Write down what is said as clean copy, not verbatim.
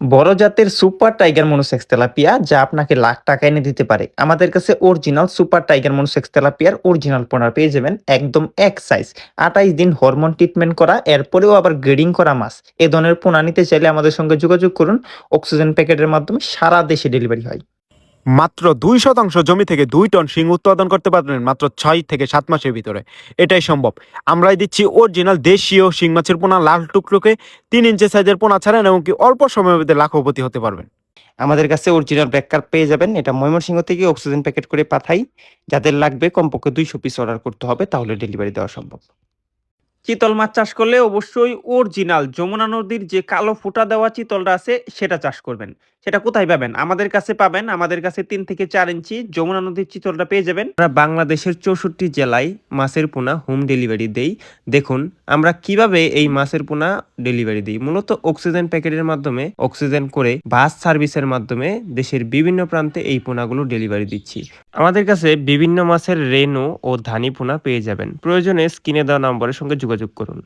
বড় জাতের super tiger monosex tilapia যা আপনাকে লাখ টাকা এনে দিতে পারে। আমাদের কাছে অরিজিনাল সুপার টাইগার মনোসেক্স তেলাপিয়ার অরিজিনাল পোনা পেয়ে যাবেন একদম এক সাইজ ২৮ দিন হরমোন ট্রিটমেন্ট করা, এরপরেও আবার গ্রেডিং করা মাছ। এ ধরনের পোনা নিতে চাইলে আমাদের সঙ্গে যোগাযোগ করুন। অক্সিজেন প্যাকেটের মাধ্যমে সারা দেশে ডেলিভারি হয়। মাত্র ২% জমি থেকে ২ টন শিং উৎপাদন করতে পারবেন মাত্র ৬ থেকে ৭ মাসের ভিতরে। এটাই সম্ভব। আমরাই দিচ্ছি অরিজিনাল দেশীয় শিং মাছের পোনা, লাল টুকরোকে ৩ ইঞ্চি সাইজের পোনা ছাড়েন এবং কি অল্প সময়ের মধ্যে লাখপতি হতে পারবেন। আমাদের কাছে অরিজিনাল ব্যাককার পেয়ে যাবেন। এটা ময়মনসিংহ থেকে অক্সিজেন প্যাকেট করে পাঠাই। যাদের লাগবে কমপক্ষে ২০০ পিস অর্ডার করতে হবে, তাহলে ডেলিভারি দেওয়া সম্ভব। চিতল মাছ চাষ করলে অবশ্যই অরিজিনাল যমুনা নদীর যে কালো ফুটা দেওয়া চিতলটা আছে সেটা চাষ করবেন। সেটা কোথায় পাবেন? আমাদের কাছে পাবেন। আমাদের কাছে ৩ থেকে ৪ ইঞ্চি যমুনা নদীর চিতলটা পেয়ে যাবেন। আমরা বাংলাদেশের ৬৪ জেলায় মাছের পোনা হোম ডেলিভারি দেই। দেখুন আমরা কিভাবে এই মাছের পোনা ডেলিভারি দিই। মূলত অক্সিজেন প্যাকেটের মাধ্যমে অক্সিজেন করে বাস সার্ভিসের মাধ্যমে দেশের বিভিন্ন প্রান্তে এই পোনাগুলো ডেলিভারি দিচ্ছি। আমাদের কাছে বিভিন্ন মাছের রেনু ও ধানি পোনা পেয়ে যাবেন। প্রয়োজনে স্ক্রিনে দেওয়া নম্বরের সঙ্গে যোগাযোগ করুন।